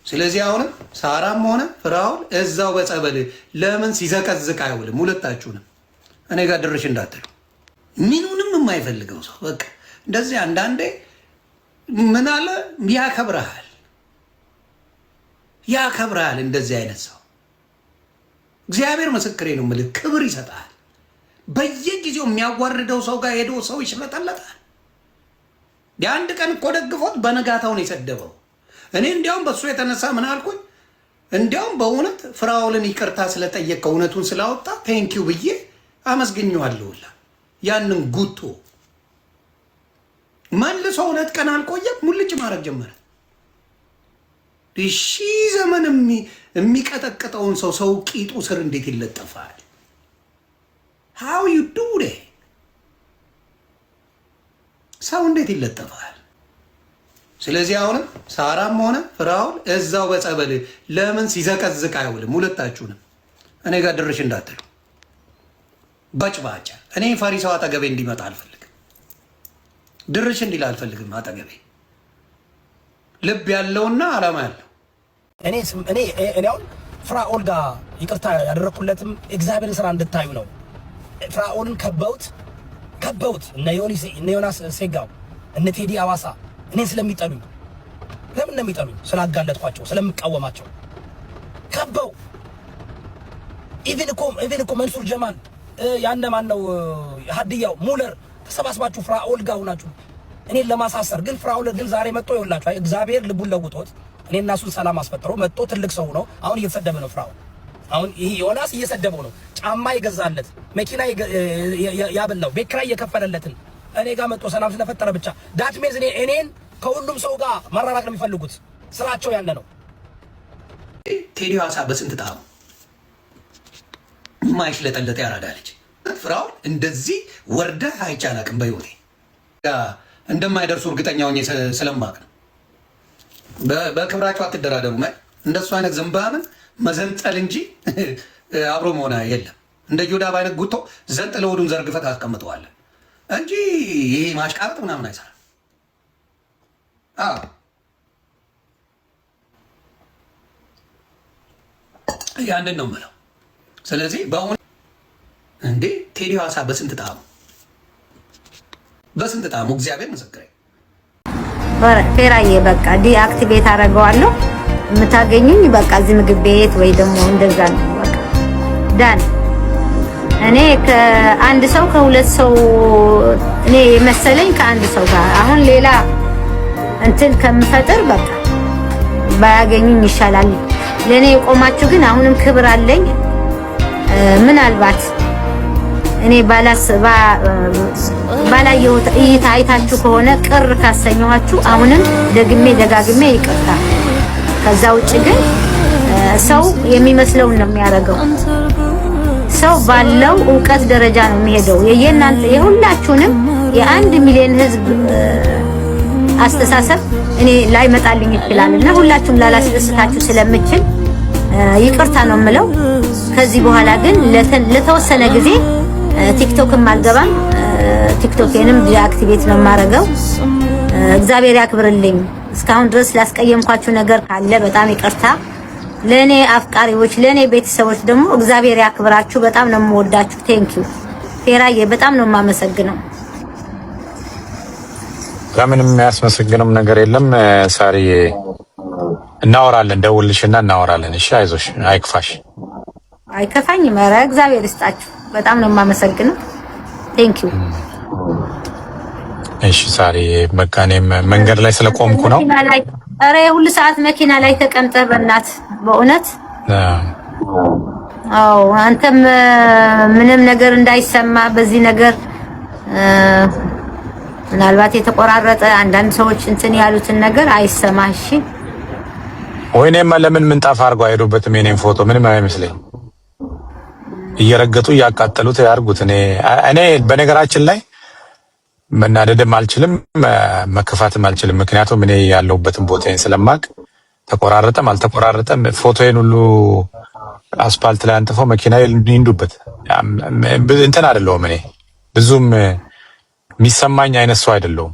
ስለዚህ አሁን ሳራም ሆነ ፍራኦል እዛው በጸበል ለምን ሲዘቀዝቅ አይውልም? ሁለታችሁንም እኔ ጋር ድርሽ እንዳትሉ። ምኑንም የማይፈልገው ሰው በቃ እንደዚህ አንዳንዴ ምን አለ ያከብርሃል። እንደዚህ አይነት ሰው እግዚአብሔር ምስክሬ ነው የምልህ፣ ክብር ይሰጣል። በየጊዜው የሚያዋርደው ሰው ጋር ሄዶ ሰው ይሽለጠለጣል። የአንድ ቀን እኮ ደግፎት በነጋታው ነው የሰደበው። እኔ እንዲያውም በእሱ የተነሳ ምን አልኩኝ? እንዲያውም በእውነት ፍራኦልን ይቅርታ ስለጠየቀው እውነቱን ስላወጣ ቴንኪው ብዬ አመስግኘዋለሁ። ያንን ጉቶ መልሶ 2 ቀን አልቆየም፣ ሙልጭ ማድረግ ጀመረ። ሺህ ዘመን የሚቀጠቅጠውን ሰው ቂጡ ስር እንዴት ይለጠፋል? how you do that? ሰው እንዴት ይለጠፋል? ስለዚህ አሁንም ሳራም ሆነ ፍራኦል እዛው በጸበል ለምን ሲዘቀዝቅ አይውልም? ሁለታችሁንም እኔ ጋር ድርሽ እንዳትሉ። በጭባጫ እኔ ፈሪሳው አጠገቤ እንዲመጣ አልፈልግም። ድርሽ እንዲል አልፈልግም አጠገቤ። ልብ ያለውና ዓላማ ያለው እኔ አሁን ፍራኦል ጋር ይቅርታ ያደረኩለትም እግዚአብሔርን ስራ እንድታዩ ነው። ፍራኦልን ከበውት እነ ዮናስ ሴጋው እነ ቴዲ አዋሳ እኔን ስለሚጠሉኝ። ለምን ነው የሚጠሉኝ? ስላጋለጥኳቸው፣ ስለምቃወማቸው ከበው ኢቭን እኮ መንሱር ጀማል ያንደ ማን ነው ሀዲያው ሙለር ተሰባስባችሁ ፍራኦል ጋር ሆናችሁ እኔን ለማሳሰር። ግን ፍራኦል ግን ዛሬ መጥቶ ይወላችሁ እግዚአብሔር ልቡን ለውጦት እኔና እሱን ሰላም አስፈጥሮ መጥቶ ትልቅ ሰው ነው። አሁን እየተሰደበ ነው ፍራኦል። አሁን ይሄ ዮናስ እየሰደበው ነው። ጫማ ይገዛለት፣ መኪና ያበላው፣ ቤት ኪራይ እየከፈለለትን እኔ ጋር መጥቶ ሰላም ስለፈጠረ ብቻ ዳትሜዝ እኔን ከሁሉም ሰው ጋር ማራራቅ ነው የሚፈልጉት። ስራቸው ያለ ነው። ቴዲ አዋሳ በስንት ጣሙ ማይሽለጠለጥ ያራዳ ልጅ ፍራኦል እንደዚህ ወርደ አይቻላቅም። በህይወቴ እንደማይደርሱ እርግጠኛ ሆኜ ስለማቅ ነው። በክብራቸው አትደራደሩ። እንደሱ አይነት ዝንባምን መዘንጠል እንጂ አብሮ መሆን የለም። እንደ ጆዳብ አይነት ጉቶ ዘንጥለ ወዱን ዘርግፈት አስቀምጠዋለን እንጂ ይሄ ማሽቃበጥ ምናምን አይሰራም። ያንን ነው የምለው። ስለዚህ በአሁን እንዴ ቴዲ አዋሳ በስንት ጣሙ እግዚአብሔር ምስክሬ። ፌራዬ በቃ ዲአክቲቬት አደርገዋለሁ። የምታገኙኝ በቃ እዚህ ምግብ ቤት ወይ ደግሞ እንደዛ ነው። በቃ ዳን እኔ ከአንድ ሰው ከሁለት ሰው እኔ መሰለኝ ከአንድ ሰው ጋር አሁን ሌላ እንትን ከምፈጥር በቃ ባያገኙኝ ይሻላል። ለኔ የቆማችሁ ግን አሁንም ክብር አለኝ። ምናልባት እኔ ባላየሁት እይታ አይታችሁ ከሆነ ቅር ካሰኘኋችሁ አሁንም ደጋግሜ ይቅርታ። ከዛ ውጭ ግን ሰው የሚመስለውን ነው የሚያደርገው። ሰው ባለው ዕውቀት ደረጃ ነው የሚሄደው። የእናንተ የሁላችሁንም የ1 ሚሊዮን ህዝብ አስተሳሰብ እኔ ላይ መጣልኝ ይችላልና ሁላችሁም ላላስደስታችሁ ስለምችል ይቅርታ ነው የምለው። ከዚህ በኋላ ግን ለተወሰነ ጊዜ ቲክቶክም አልገባም። ቲክቶኬንም ዲአክቲቬት ነው የማደርገው። እግዚአብሔር ያክብርልኝ። እስካሁን ድረስ ላስቀየምኳችሁ ነገር ካለ በጣም ይቅርታ። ለኔ አፍቃሪዎች፣ ለኔ ቤተሰቦች ደግሞ እግዚአብሔር ያክብራችሁ። በጣም ነው የምወዳችሁ። ቴንኪው ፌራዬ፣ በጣም ነው የማመሰግነው። ለምንም የሚያስመሰግነው ነገር የለም ሳሪዬ። እናወራለን፣ ደውልልሽና እናወራለን። እሺ አይዞሽ፣ አይክፋሽ። አይከፋኝም። ኧረ እግዚአብሔር ይስጣችሁ። በጣም ነው የማመሰግነው። ቴንኪው። እሺ ሳሪዬ፣ በቃ እኔም መንገድ ላይ ስለቆምኩ ነው። ኧረ ሁሉ ሰዓት መኪና ላይ ተቀምጠህ በእናትህ በእውነት አዎ፣ አንተም ምንም ነገር እንዳይሰማ በዚህ ነገር ምናልባት የተቆራረጠ አንዳንድ ሰዎች እንትን ያሉትን ነገር አይሰማህ። እሺ ወይኔማ ለምን ምንጣፍ አድርገው አይሄዱበትም? የኔን ፎቶ ምንም አይመስለኝ። እየረገጡ እያቃጠሉት ያርጉት። እኔ በነገራችን ላይ መናደድም አልችልም መከፋትም አልችልም። ምክንያቱም እኔ ያለሁበትን ቦታዬን ስለማቅ ተቆራረጠም አልተቆራረጠም ፎቶዬን ሁሉ አስፓልት ላይ አንጥፈው መኪና ይንዱበት እንትን አይደለሁም። እኔ ብዙም የሚሰማኝ አይነት ሰው አይደለሁም።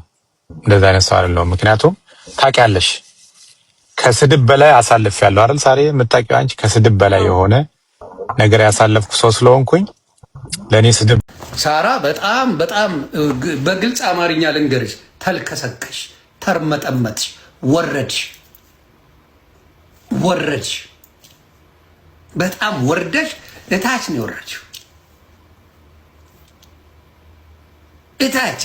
እንደዛ አይነት ሰው አይደለሁም። ምክንያቱም ታውቂያለሽ ከስድብ በላይ አሳልፌያለሁ አይደል? ሳሪ የምታውቂው አንቺ ከስድብ በላይ የሆነ ነገር ያሳለፍኩ ሰው ስለሆንኩኝ ለኔ ስድብ ሳራ በጣም በጣም በግልጽ አማርኛ ልንገርሽ፣ ተልከሰከሽ፣ ተርመጠመጥሽ፣ ወረድሽ፣ በጣም ወርደሽ እታች ነው የወረድሽው። እታች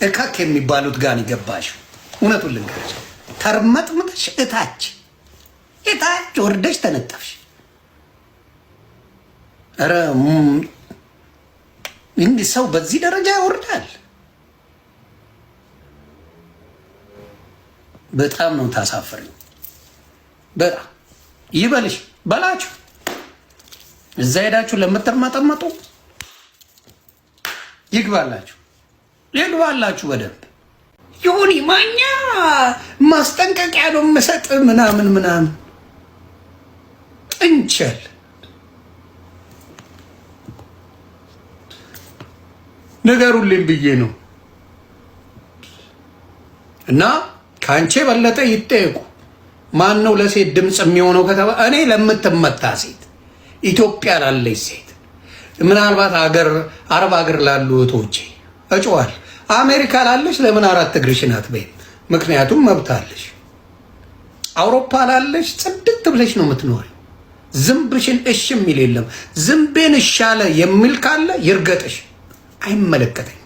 እካክ የሚባሉት ጋር ነው የገባሽው። እውነቱን ልንገርሽ፣ ተርመጥምጥሽ እታች ወርደሽ ተነጠፍሽ። ኧረ እንዲህ ሰው በዚህ ደረጃ ያወርዳል? በጣም ነው ታሳፍሪ። በጣም ይበልሽ በላችሁ። እዛ ሄዳችሁ ለምትርመጠመጡ ይግባላችሁ በደንብ። ዮኒ ማኛ ማስጠንቀቂያ ነው የምሰጥ ምናምን ጥንቸል ንገሩልኝ ብዬ ነው። እና ከአንቺ የበለጠ ይጠየቁ። ማን ነው ለሴት ድምፅ የሚሆነው ከተባ እኔ ለምትመታ ሴት፣ ኢትዮጵያ ላለች ሴት፣ ምናልባት አረብ ሀገር ላሉ እህቶቼ እጮዋል። አሜሪካ ላለች ለምን 4 እግርሽን አትበይም? ምክንያቱም መብታለሽ። አውሮፓ ላለች ጽድት ብለሽ ነው የምትኖሪ። ዝንብሽን እሽ የሚል የለም። ዝንቤን እሻለ የሚል ካለ ይርገጥሽ፣ አይመለከተኝም።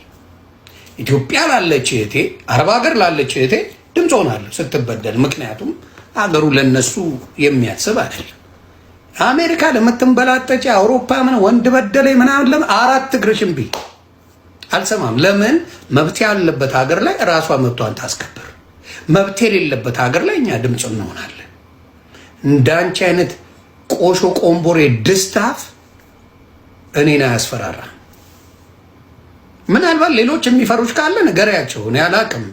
ኢትዮጵያ ላለች እህቴ፣ አረብ ሀገር ላለች እህቴ ድምፅ ሆናለሁ ስትበደል። ምክንያቱም ሀገሩ ለነሱ የሚያስብ አይደለም። አሜሪካ ለምትንበላጠጭ አውሮፓ ምን ወንድ በደለኝ ምናምን ለምን 4 እግርሽን ቢ አልሰማም። ለምን መብት ያለበት ሀገር ላይ ራሷ መብቷን ታስከብር። መብት የሌለበት ሀገር ላይ እኛ ድምፅ እንሆናለን። እንዳንቺ አይነት ቆሾ ቆምቦሬ ድስታፍ እኔን አያስፈራራ። ምናልባት ሌሎች የሚፈሩሽ ካለ ንገሪያቸው። እኔ አላቅም።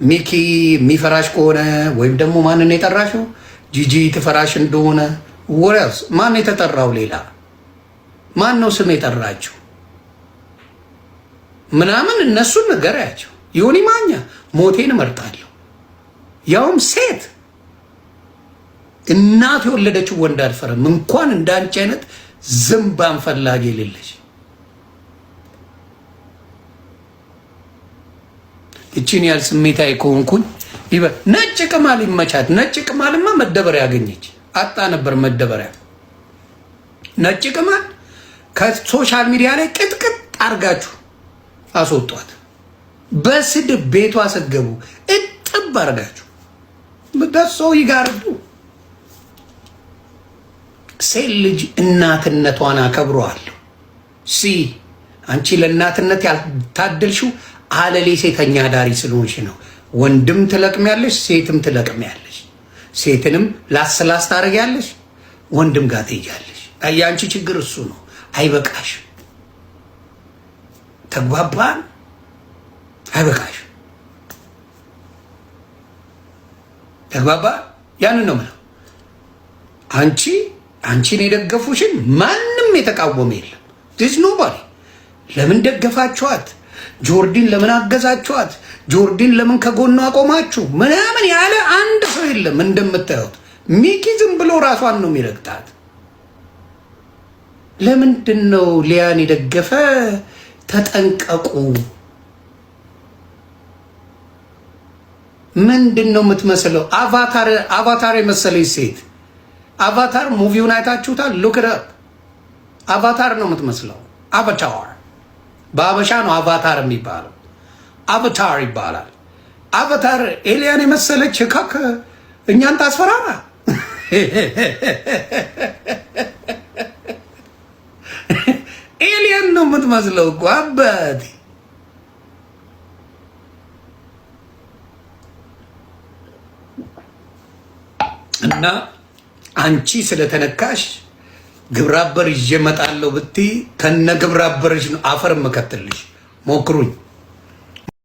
ሚኪ የሚፈራሽ ከሆነ ወይም ደግሞ ማንን የጠራሽው ጂጂ ትፈራሽ እንደሆነ ወራስ ማን የተጠራው? ሌላ ማን ነው ስም የጠራችው ምናምን እነሱን ንገሪያቸው። ዮኒ ማኛ ሞቴን እመርጣለሁ፣ ያውም ሴት እናት የወለደችው ወንድ አልፈረም። እንኳን እንዳንቺ አይነት ዝምባን ፈላጊ የሌለሽ እቺን ያህል ስሜታዊ ከሆንኩኝ ነጭ ቅማል ይመቻት። ነጭ ቅማልማ መደበሪያ ያገኘች አጣ ነበር መደበሪያ። ነጭ ቅማል ከሶሻል ሚዲያ ላይ ቅጥቅጥ አርጋችሁ አስወጧት። በስድብ ቤቷ ሰገቡ እጥብ አርጋችሁ ደሶ ይጋርዱ። ሴት ልጅ እናትነቷን አከብረዋለሁ። አንቺ ለእናትነት ያልታደልሽው አለሌ ሴተኛ ዳሪ ስለሆንሽ ነው። ወንድም ትለቅሚያለሽ፣ ሴትም ትለቅሚያለሽ። ሴትንም ላስላስ ታደርጊያለሽ፣ ወንድም ጋር ትሄጃለሽ። የአንቺ ችግር እሱ ነው። አይበቃሽ። ተግባባን? አይበቃሽ። ተግባባ? ያንን ነው የምለው። አንቺን የደገፉሽን ማንም የተቃወመ የለም። ዲስ ኖባዲ። ለምን ደገፋችኋት? ጆርዲን ለምን አገዛችኋት? ጆርዲን ለምን ከጎኗ አቆማችሁ? ምናምን ያለ አንድ ሰው የለም። እንደምታዩት ሚኪ ዝም ብሎ ራሷን ነው የሚረግጣት። ለምንድን ነው ሊያን የደገፈ? ተጠንቀቁ። ምንድን ነው የምትመስለው? አቫታር የመሰለች ሴት። አቫታር ሙቪውን አይታችሁታል? ሉክ ኢት አፕ። አቫታር ነው የምትመስለው። አቫታር በአበሻ ነው አቫታር የሚባለው። አቫታር ይባላል። አቫታር ኤሊያን የመሰለች ካክ እኛን ታስፈራራ። ኤሊያን ነው የምትመስለው እኮ አባቴ። እና አንቺ ስለተነካሽ ግብረ አበር ይዤ እመጣለሁ ብትይ ከነ ግብረ አበርሽ ነው አፈር መከተልሽ። ሞክሩኝ።